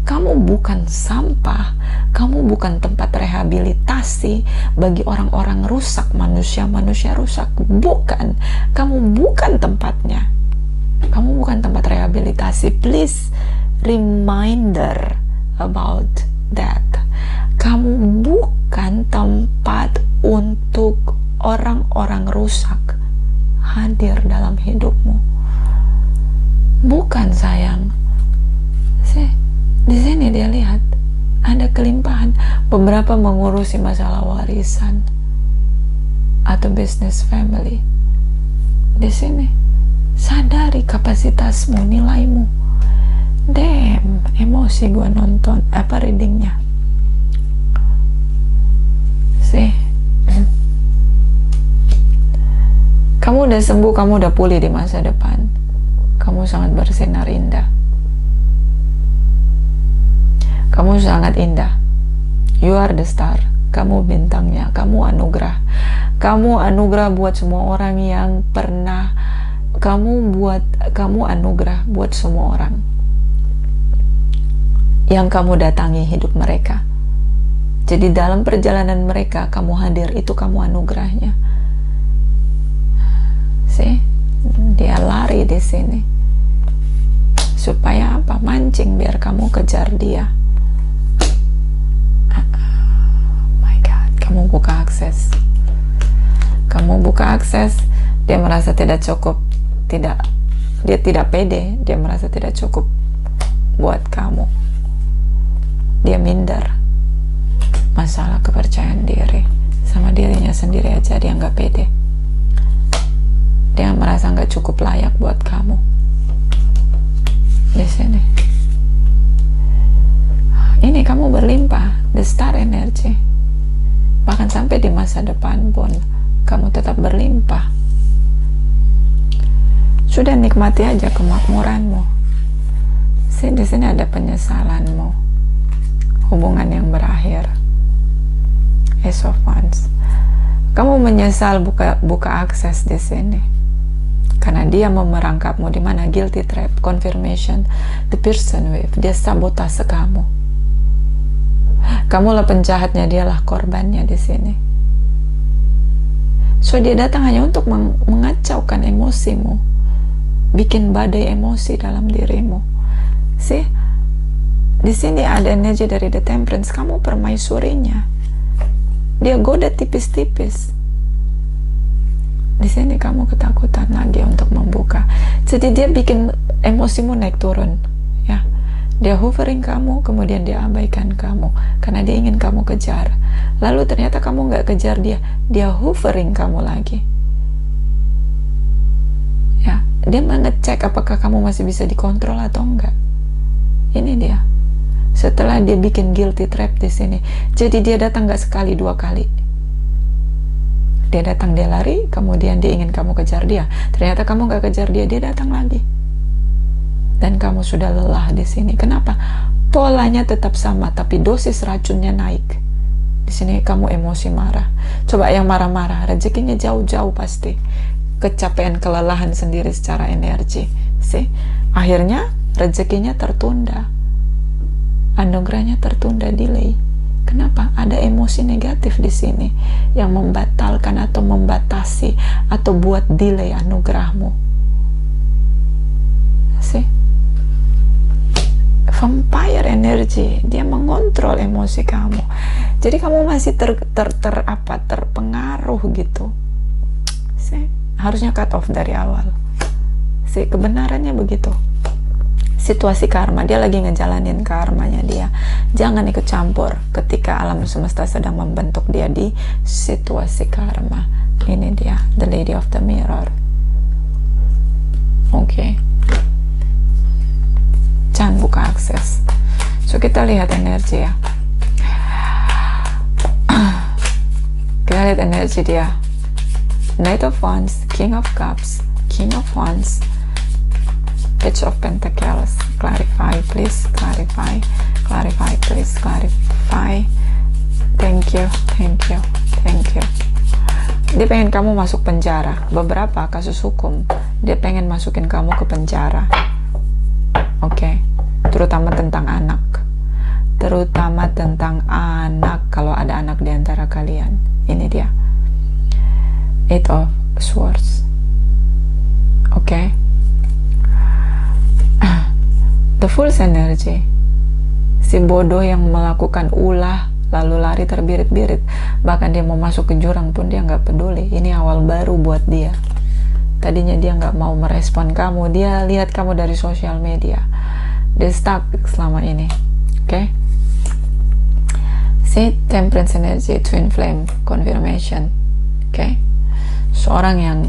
Kamu bukan sampah, kamu bukan tempat rehabilitasi bagi orang-orang rusak, manusia-manusia rusak. Bukan, kamu bukan tempatnya. Kamu bukan tempat rehabilitasi. Please reminder about that. Kamu bukan tempat untuk orang-orang rusak hadir dalam hidupmu. Bukan, sayang. Di sini dia lihat ada kelimpahan. Beberapa mengurusi masalah warisan atau business family. Di sini sadari kapasitasmu, nilaimu. Damn, emosi gua nonton readingnya. Kamu udah sembuh, kamu udah pulih di masa depan. Kamu sangat bersinar indah. Kamu sangat indah. You are the star. Kamu bintangnya. Kamu anugerah. Kamu anugerah buat semua orang yang pernah. Kamu anugerah buat semua orang yang kamu datangi hidup mereka. Jadi dalam perjalanan mereka kamu hadir, itu kamu anugerahnya. Dia lari di sini supaya apa? Mancing biar kamu kejar dia. My God, kamu buka akses. Dia merasa tidak cukup. Dia tidak pede. Dia merasa tidak cukup buat kamu. Dia minder. Masalah kepercayaan diri. sama dirinya sendiri aja dia nggak pede. Dia merasa nggak cukup layak buat kamu di sini. Ini kamu berlimpah, the star energy. Bahkan sampai di masa depan pun kamu tetap berlimpah. Sudah nikmati aja kemakmuranmu. Di sini ada penyesalanmu, hubungan yang berakhir. Ace of Wands. Kamu menyesal buka akses di sini karena dia memerangkapmu di mana guilty trap, confirmation, the person with, dia sabotase kamu. Kamulah penjahatnya, dialah korbannya di sini. So dia datang hanya untuk mengacaukan emosimu, bikin badai emosi dalam dirimu. See, di sini ada energi dari the Temperance. Kamu permaisurinya. Dia goda tipis-tipis. Di sini kamu ketakutan lagi untuk membuka. Jadi dia bikin emosimu naik turun, ya. Dia hovering kamu, kemudian dia abaikan kamu karena dia ingin kamu kejar. Lalu ternyata kamu nggak kejar dia, dia hovering kamu lagi. Ya, dia mengecek apakah kamu masih bisa dikontrol atau enggak. Ini dia. Setelah dia bikin guilty trap di sini, jadi dia datang nggak sekali, 2 kali. Dia datang, dia lari, kemudian dia ingin kamu kejar dia. Ternyata kamu nggak kejar dia, dia datang lagi. Dan kamu sudah lelah di sini. Kenapa? Polanya tetap sama, tapi dosis racunnya naik. Di sini kamu emosi marah. Coba yang marah-marah, rezekinya jauh-jauh pasti. Kecapean, kelelahan sendiri secara energi. See? Akhirnya rezekinya tertunda. Anugerahnya tertunda, delay. Kenapa? Ada emosi negatif di sini yang membatalkan atau membatasi atau buat delay anugerahmu. See? Vampire energy, dia mengontrol emosi kamu. Jadi kamu masih terpengaruh gitu. See? Harusnya cut off dari awal. See? Kebenarannya begitu. Situasi karma, dia lagi ngejalanin karmanya dia. Jangan ikut campur ketika alam semesta sedang membentuk dia di situasi karma. Ini dia, the Lady of the Mirror. Oke. Jangan buka akses. So kita lihat energi ya. Kita lihat energi dia. Knight of Wands, King of Cups, King of Wands, Page of Pentacles. Clarify, please. Clarify. Clarify, please. Clarify. Thank you. Thank you. Thank you. Dia pengen kamu masuk penjara. Beberapa kasus hukum, dia pengen masukin kamu ke penjara. Oke. Terutama tentang anak. Terutama tentang anak. Kalau ada anak di antara kalian. Ini dia. Eight of Swords. Oke. The Fool's energy, si bodoh yang melakukan ulah lalu lari terbirit-birit, bahkan dia mau masuk ke jurang pun dia nggak peduli. Ini awal baru buat dia. Tadinya dia nggak mau merespon kamu, dia lihat kamu dari sosial media, dia stuck selama ini. Oke. Si Temperance energy, Twin Flame, confirmation. Oke. Seorang yang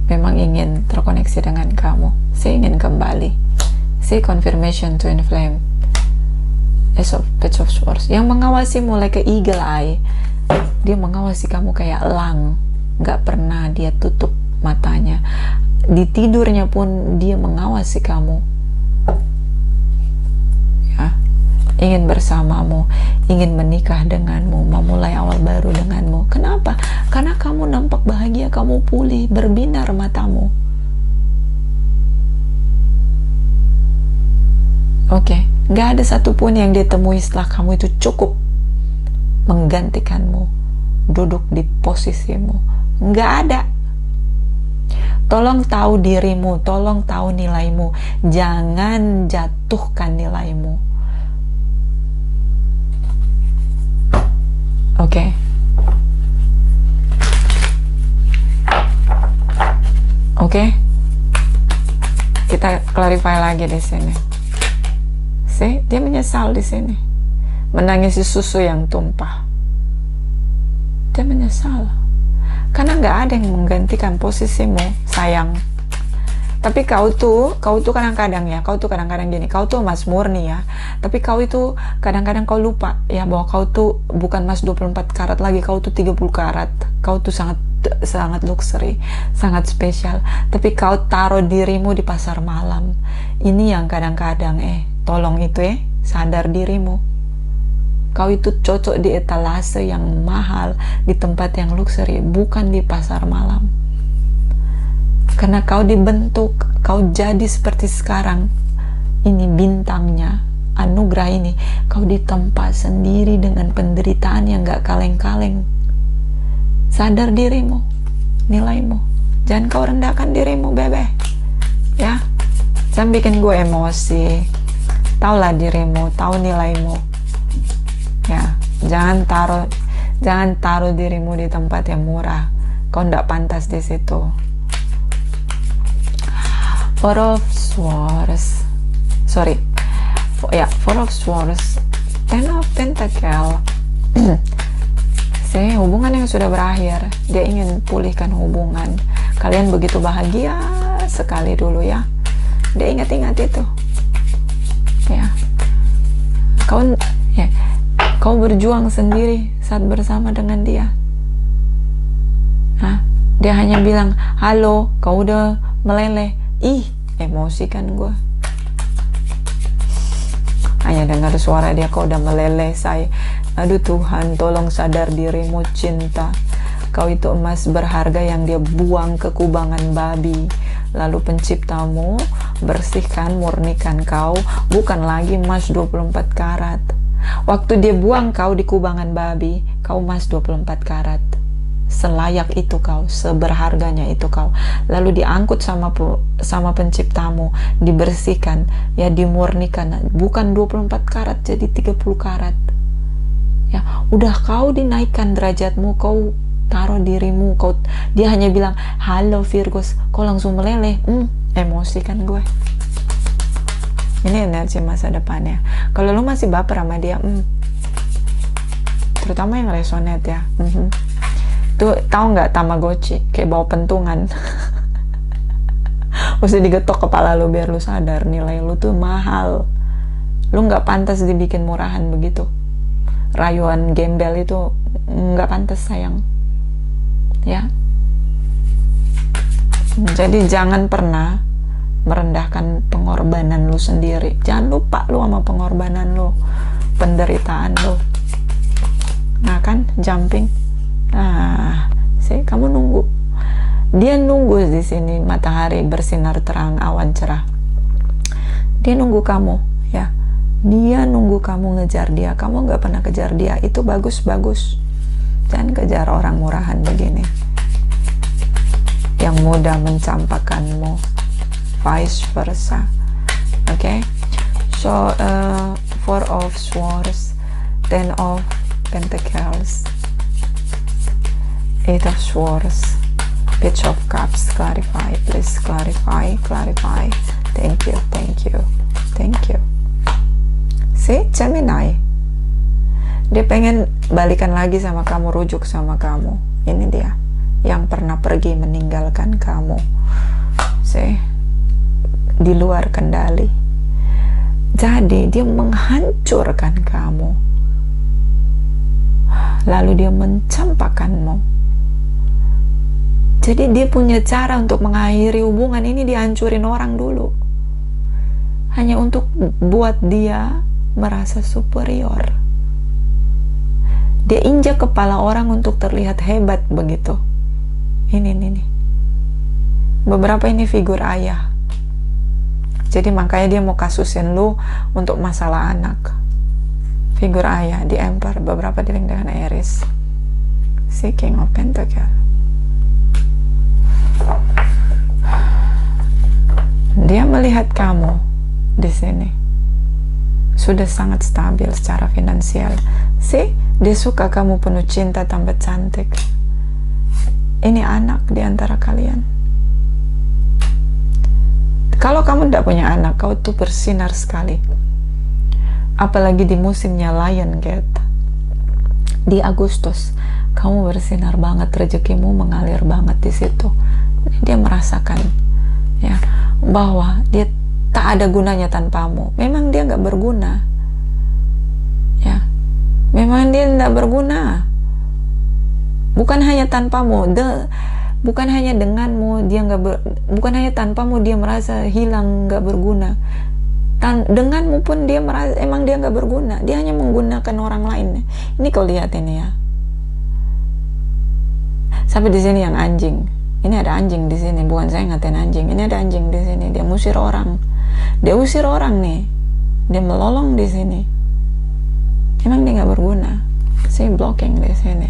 memang ingin terkoneksi dengan kamu, si ingin kembali. Si confirmation, Twin Flame, Page of Swords, yang mengawasi mulai ke eagle eye. Dia mengawasi kamu kayak elang, nggak pernah dia tutup matanya. Di tidurnya pun dia mengawasi kamu. Ya, ingin bersamamu, ingin menikah denganmu, memulai awal baru denganmu. Kenapa? Karena kamu nampak bahagia, kamu pulih, berbinar matamu. Oke, gak ada satupun yang ditemui setelah kamu itu cukup menggantikanmu, duduk di posisimu. Gak ada. Tolong tahu dirimu, tolong tahu nilaimu. Jangan jatuhkan nilaimu. Oke. Oke. Kita clarify lagi di sini. Dia menyesal di sini, menangisi susu yang tumpah. dia menyesal. Karena nggak ada yang menggantikan posisimu, sayang. Tapi kau tuh kadang-kadang ya, kau tuh kadang-kadang gini, kau tuh emas murni ya, tapi kau itu kadang-kadang kau lupa ya bahwa kau tuh bukan emas 24 karat lagi, kau tuh 30 karat. Kau tuh sangat luxury, sangat spesial, tapi kau taruh dirimu di pasar malam. Ini yang kadang-kadang tolong itu sadar dirimu. Kau itu cocok di etalase yang mahal, di tempat yang luxury, bukan di pasar malam. Karena kau dibentuk, kau jadi seperti sekarang. Ini bintangnya, anugerah ini. Kau ditempa sendiri dengan penderitaan yang gak kaleng-kaleng. Sadar dirimu, nilaimu. Jangan kau rendahkan dirimu, bebe. Ya, jangan bikin gue emosi. Taulah dirimu, tahu nilaimu. Ya, jangan taruh dirimu di tempat yang murah. Kau ndak pantas di situ. Four of Swords, Ten of Pentacle. Hubungan yang sudah berakhir, dia ingin pulihkan hubungan. Kalian begitu bahagia sekali dulu ya. Dia ingat-ingat itu. Ya. Kau berjuang sendiri saat bersama dengan dia. Dia hanya bilang, halo, kau udah meleleh. Emosi kan gue. Hanya dengar suara dia, kau udah meleleh, say. Aduh Tuhan, tolong sadar dirimu, cinta. Kau itu emas berharga yang dia buang ke kubangan babi. Lalu penciptamu bersihkan, murnikan kau. Bukan lagi emas 24 karat. Waktu dia buang kau di kubangan babi, kau emas 24 karat. Selayak itu kau, seberharganya itu kau. Lalu diangkut sama penciptamu, dibersihkan, ya dimurnikan. Bukan 24 karat jadi 30 karat. Ya, udah kau dinaikkan derajatmu, kau taruh dirimu, dia hanya bilang, halo Virgos, kau langsung meleleh. Emosi kan gue. Ini energi masa depannya. Kalau lu masih baper sama dia, terutama yang resonate ya. Tuh, tahu nggak Tamagotchi kayak bawa pentungan. Mesti digetok kepala lu biar lu sadar nilai lu tuh mahal. Lu nggak pantas dibikin murahan begitu. Rayuan gembel itu nggak pantas, sayang. Ya. Jadi jangan pernah merendahkan pengorbanan lu sendiri. Jangan lupa lu sama pengorbanan lu, penderitaan lu. Nah kan, jumping. Kamu nunggu. Dia nunggu di sini, matahari bersinar terang, awan cerah. Dia nunggu kamu, ya. Dia nunggu kamu ngejar dia. Kamu nggak pernah kejar dia. Itu bagus. Jangan kejar orang murahan begini, yang mudah mencampakkanmu. Vice versa. Okay? So, Four of Swords, Ten of Pentacles, Eight of Swords, Page of Cups. Clarify, please clarify. Thank you. See, Gemini, dia pengen balikan lagi sama kamu, rujuk sama kamu. Ini dia yang pernah pergi meninggalkan kamu. See, di luar kendali. Jadi dia menghancurkan kamu, lalu dia mencampakkanmu. Jadi dia punya cara untuk mengakhiri hubungan ini, dihancurin orang dulu. Hanya untuk buat dia merasa superior. Dia injak kepala orang untuk terlihat hebat begitu. Ini. Beberapa ini figur ayah. Jadi makanya dia mau kasusin lu untuk masalah anak. Figur ayah di Emperor, beberapa dealing dengan Aries. Si King of Pentacle. Dia melihat kamu di sini sudah sangat stabil secara finansial. Dia suka kamu penuh cinta, tambah cantik. Ini anak di antara kalian. Kalau kamu tidak punya anak, kau tuh bersinar sekali. Apalagi di musimnya Lion Gate di Agustus. kamu bersinar banget, rezekimu mengalir banget di situ. Dia merasakan ya bahwa dia tak ada gunanya tanpamu. Memang dia nggak berguna, ya. Memang dia nggak berguna. Bukan hanya tanpamu, bukan hanya denganmu dia bukan hanya tanpamu dia merasa hilang, nggak berguna. Denganmu pun dia merasa emang dia nggak berguna. Dia hanya menggunakan orang lain. Ini kau lihat ini ya. Sampai di sini yang anjing. Ini ada anjing di sini, bukan saya ngatain anjing. Ini ada anjing di sini. Dia musir orang. Dia usir orang nih. Dia melolong di sini. Emang dia nggak berguna. Saya blocking di sini.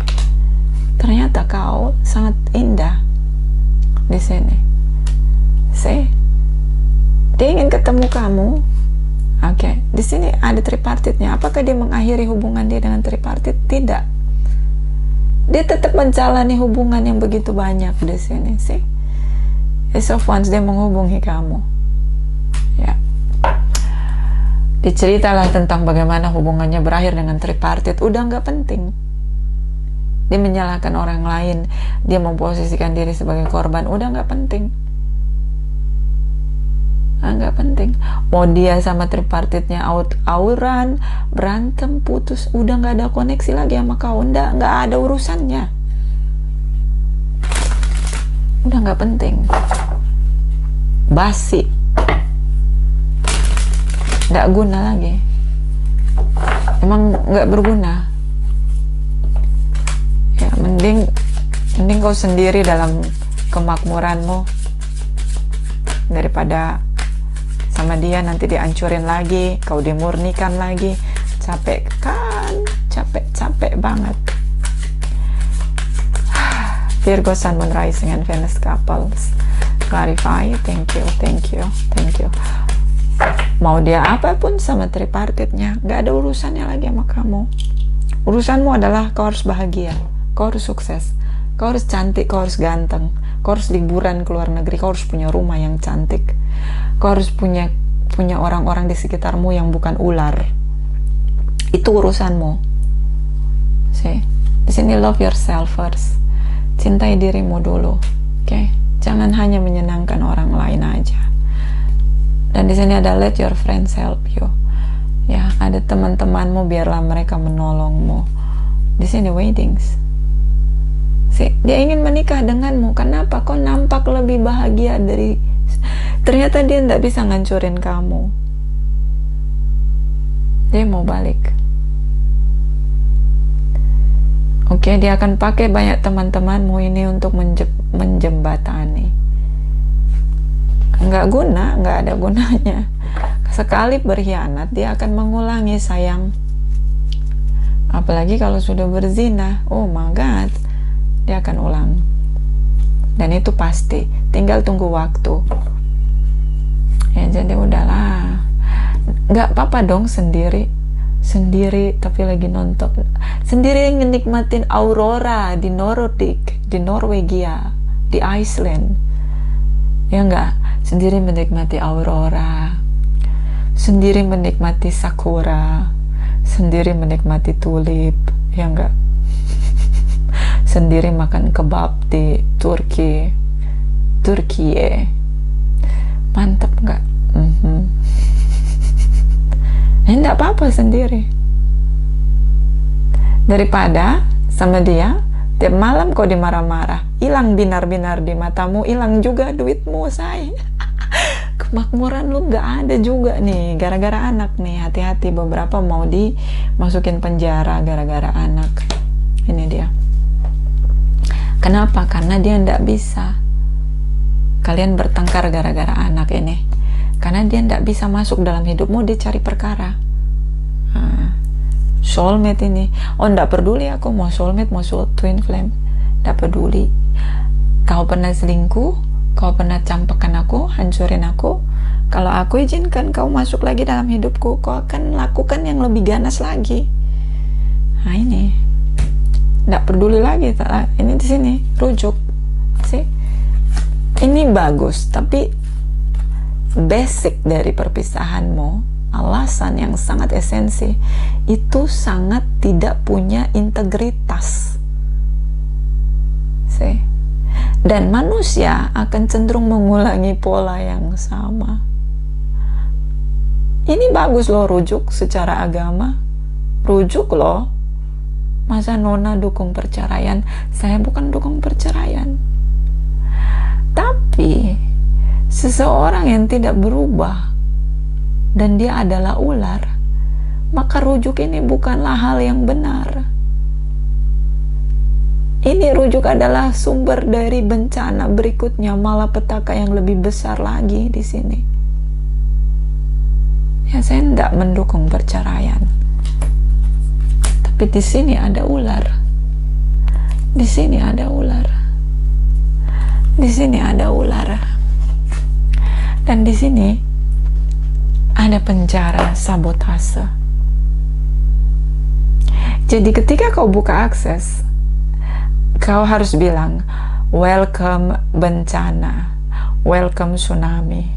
Ternyata kau sangat indah di sini. Dia ingin ketemu kamu. Oke, di sini ada tripartitnya. Apakah dia mengakhiri hubungan dia dengan tripartit? Tidak. Dia tetap menjalani hubungan yang begitu banyak di sini, sih. Ace of Wands, dia menghubungi kamu. Ya. Diceritalah tentang bagaimana hubungannya berakhir dengan tripartit. Udah nggak penting. Dia menyalahkan orang lain. Dia memposisikan diri sebagai korban. Udah nggak penting. Nggak penting. Mau dia sama tripartitnya auran, berantem, putus, udah nggak ada koneksi lagi sama kau. Nggak ada urusannya. Udah nggak penting. Basi. Nggak guna lagi. Emang nggak berguna. Ya mending kau sendiri dalam kemakmuranmu daripada sama dia nanti dihancurin lagi, kau dimurnikan lagi. Capek kan? Capek banget. Virgo, Sun, Moon, Rising, and Venus couples. Clarify. Thank you. Mau dia apapun sama tripartitnya, gak ada urusannya lagi sama kamu. Urusanmu adalah kau harus bahagia, kau harus sukses, kau harus cantik, kau harus ganteng, kau harus liburan ke luar negeri, kau harus punya rumah yang cantik, kau harus punya orang-orang di sekitarmu yang bukan ular. Itu urusanmu. Di sini love yourself first. Cintai dirimu dulu. Oke? Jangan hanya menyenangkan orang lain aja. Dan di sini ada let your friends help you. Ya, ada teman-temanmu, biarlah mereka menolongmu. Di sini weddings. Dia ingin menikah denganmu. Kenapa? Kau nampak lebih bahagia dari... Ternyata dia tidak bisa ngancurin kamu. Dia mau balik. Oke, dia akan pakai banyak teman-temanmu ini untuk menjembatani. Nggak guna, nggak ada gunanya. Sekali berkhianat, dia akan mengulangi, sayang. Apalagi kalau sudah berzina. Oh my God. Dia akan ulang. Dan itu pasti. Tinggal tunggu waktu. Ya, jadi udahlah. Nggak apa-apa dong sendiri tapi lagi nonton. Sendiri menikmatin aurora di Nordic, di Norwegia, di Iceland. Ya enggak? Sendiri menikmati aurora. Sendiri menikmati sakura. Sendiri menikmati tulip. Ya enggak? Sendiri makan kebab di Turki. Mantap nggak? Enggak apa-apa sendiri. Daripada sama dia tiap malam kau dimarah-marah, hilang binar-binar di matamu, hilang juga duitmu, say. Kemakmuran lu nggak ada juga nih, gara-gara anak nih. Hati-hati, beberapa mau dimasukin penjara gara-gara anak. Ini dia. Kenapa? Karena dia nggak bisa. Kalian bertengkar gara-gara anak ini. Karena dia nggak bisa masuk dalam hidupmu, dia cari perkara. Soulmate ini. Oh, nggak peduli aku mau soulmate, mau twin flame. Nggak peduli. Kau pernah selingkuh, kau pernah campekan aku, hancurin aku. Kalau aku izinkan kau masuk lagi dalam hidupku, kau akan lakukan yang lebih ganas lagi. Nah ini. Nggak peduli lagi. Ini di sini rujuk. Sih. Ini bagus, tapi basic dari perpisahanmu, alasan yang sangat esensi, itu sangat tidak punya integritas. Dan manusia akan cenderung mengulangi pola yang sama. Ini bagus loh rujuk secara agama. Rujuk loh. Masa Nona dukung perceraian? Saya bukan dukung perceraian. Tapi seseorang yang tidak berubah dan dia adalah ular, maka rujuk ini bukanlah hal yang benar. Ini rujuk adalah sumber dari bencana berikutnya, malapetaka yang lebih besar lagi di sini. Ya, saya tidak mendukung perceraian. Tapi di sini ada ular. Di sini ada ular. Di sini ada ular. Dan di sini ada penjara sabotase. Jadi ketika kau buka akses, kau harus bilang, welcome bencana, welcome tsunami.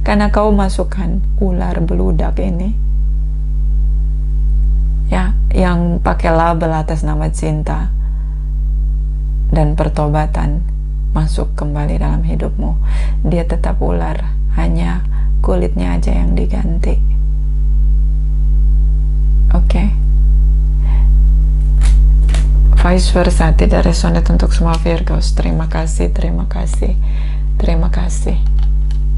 Karena kau masukkan ular beludak ini, ya, yang pakai label atas nama cinta dan pertobatan masuk kembali dalam hidupmu. Dia tetap ular, hanya kulitnya aja yang diganti. Oke? Vice versa, tidak resonate untuk semua Virgos. Terima kasih, terima kasih, terima kasih.